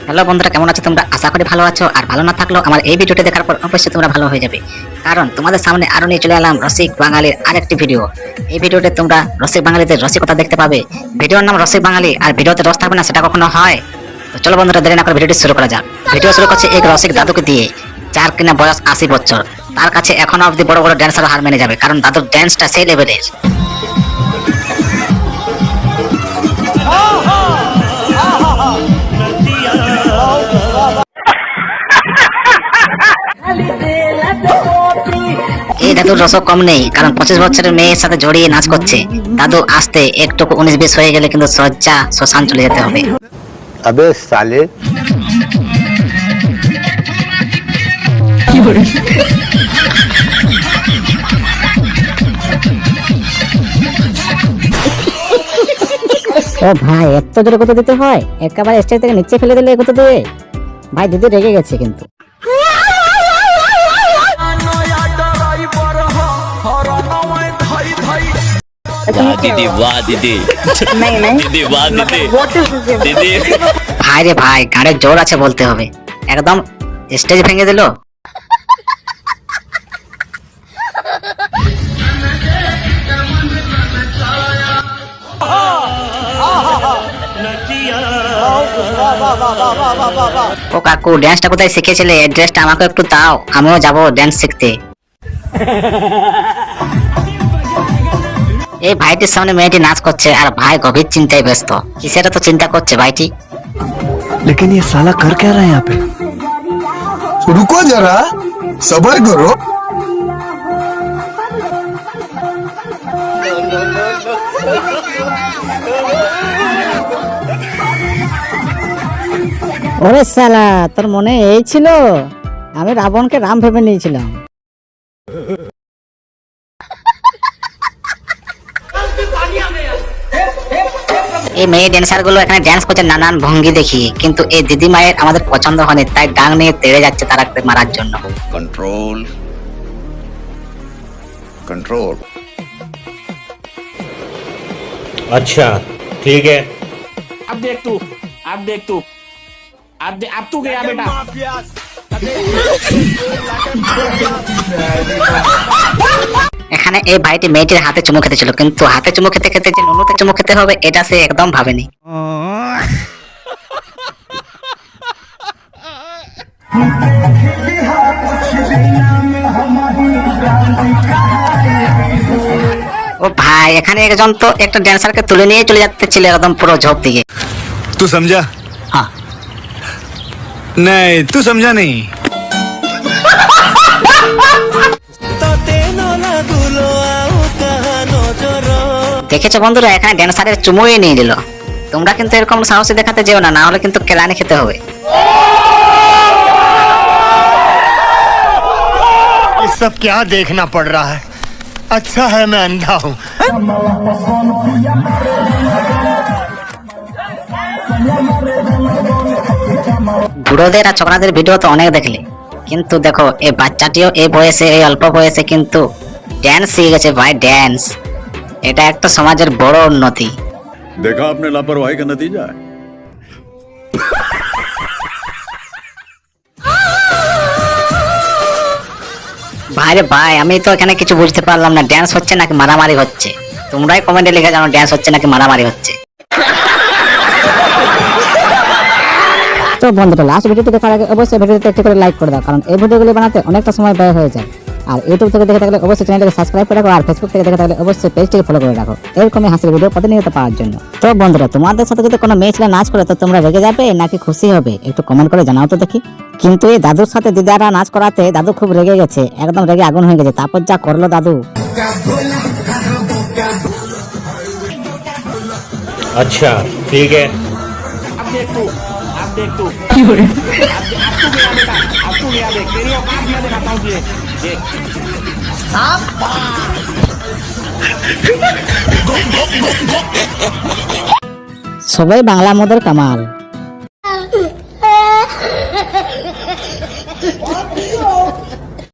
Hello বন্ধুরা, কেমন আছো তোমরা? আশা করি ভালো আছো। আর ভালো না থাকলেও আমার এই ভিডিওটি দেখার পর অবশ্যই তোমরা ভালো হয়ে যাবে, কারণ তোমাদের সামনে আরো নিয়ে চলে এলাম রসিক বাঙালির আরেকটি ভিডিও। এই ভিডিওতে তোমরা রসিক বাঙালিদের রসিকতা দেখতে পাবে। ভিডিওর নাম রসিক বাঙালি, আর ভিডিওতে রস থাকবে না সেটা কখনো হয়? তো চলো বন্ধুরা, দেরি না করে ভিডিওটি শুরু করা যাক। ভিডিও শুরু করছে এক রসিক দাদুকে দিয়ে, যার কিনা বয়স 80 বছর। তার কাছে এখনো অব্দি বড় বড় ড্যান্সার হার মেনে যাবে, কারণ দাদুর ড্যান্সটা সেই লেভেলের। এই দাদুর রসও কম নেই, কারণ 25 বছরের মেয়ের সাথে জড়িয়ে নাচ করছে। দাদু আসতে একটুকু 19-20 হয়ে গেলে কিন্তু সজ্জা শ্মশান চলে যেতে হবে। अबे साले ও ভাই, এত জোরে কত দিতে হয়? একেবারে স্টেজ থেকে নিচে ফেলে দিলে কত দিয়ে? ভাই দিদি রেগে গেছে কিন্তু। दीदी वाह दीदी दीदी वाह दीदी दीदी ভাই রে ভাই, গানের জোর আছে বলতে হবে, একদম স্টেজ ভেঙে দিল। ও কাকু, ড্যান্সটা কোথায় শিখেছিলে? অ্যাড্রেসটা আমাকে একটু দাও, আমিও যাব ড্যান্স শিখতে। এই ভাইটির সামনে মেয়েটি নাচ করছে, আর ভাই গভীর চিন্তায় ব্যস্ত। কিসের তো চিন্তা করছে ভাইটি? लेकिन ये साला कर क्या रहा है यहाँ पे? रुको जरा, सबर करो। ওরে শালা, তোর মনে এই ছিল? আমি রাবণকে রাম ভেবে নিয়েছিলাম। এই মেয়ে ড্যান্সার গুলো এখানে ড্যান্স করছে নানান ভঙ্গি দেখিয়ে, কিন্তু এই দিদি মায়ের আমাদের পছন্দ হয়নি, তাই ডাং নিয়ে তেড়ে যাচ্ছে তারা মারার জন্য। Control control. अच्छा ठीक है। अब देख तू अब तू गया बेटा। এখানে এই ভাইটি মেয়েটির হাতে চুমু খেতে ছিল, কিন্তু হাতে চুমু খেতে খেতে যে নুনুতে চুমু খেতে হবে এটা সে একদম ভাবেনি। ও ভাই, এখানে একজন তো একটা ড্যান্সারকে তুলে নিয়ে চলে যাচ্ছে ছিল একদম পুরো ঝোপ দিকে। तू समझा? हाँ नहीं, तू समझा नहीं। দেখেছো বন্ধুরা, এখানে ড্যান্সারের চুমুই নিয়ে নিল। তোমরা কিন্তু এরকম সাহসী দেখাতে যেও না, না হলে কিন্তু কেলানি খেতে হবে। ये सब क्या देखना पड़ रहा है? अच्छा है मैं अंधा हूँ। বুড়োদের আর ছোকরাদের ভিডিও তো অনেক দেখলে, কিন্তু দেখো এই বাচ্চাটিও এই বয়সে, এই অল্প বয়সে কিন্তু ড্যান্স শিখে গেছে ভাই, ড্যান্স। এটা একটা সমাজের বড় উন্নতি। देखा आपने लापरवाही का नतीजा है। ভাই রে ভাই, আমি তো এখানে কিছু বুঝতে পারলাম না, ড্যান্স হচ্ছে নাকি মারামারি হচ্ছে? তোমরাই কমেন্টে লিখে জানো ড্যান্স হচ্ছে নাকি মারামারি হচ্ছে। তো বন্ধুরা, লাস্ট ভিডিওটি দেখার আগে অবশ্যই ভিডিওতে একটি করে লাইক করে দাও, কারণ এই ভিডিওগুলি বানাতে অনেকটা সময় ব্যয় হয়ে যায়। আর ইউটিউব থেকে দেখে থাকলে অবশ্যই চ্যানেলটাকে সাবস্ক্রাইব করে রাখো, আর ফেসবুক থেকে দেখে থাকলে অবশ্যই পেজটিকে ফলো করে রাখো, এরকমই হাসির ভিডিও প্রতিনিয়ত পাওয়ার জন্য। তো বন্ধুরা, তোমাদের সাথে যদি কোনো মেয়ে ছেলে নাচ করে, তো তোমরা রেগে যাবে নাকি খুশি হবে? একটু কমেন্ট করে জানাও তো দেখি। কিন্তু এই দাদুর সাথে দিদারা নাচ করাতে দাদু খুব রেগে গেছে, একদম রেগে আগুন হয়ে গেছে। তারপর যা করলো দাদু। अच्छा ठीक है। अब देख तू अब तू गया बेटा। अब तू गया, देख तेरी औकात मैं दिखाता हूँ तुझे, देख। সবাই বাংলা মোদের কামাল।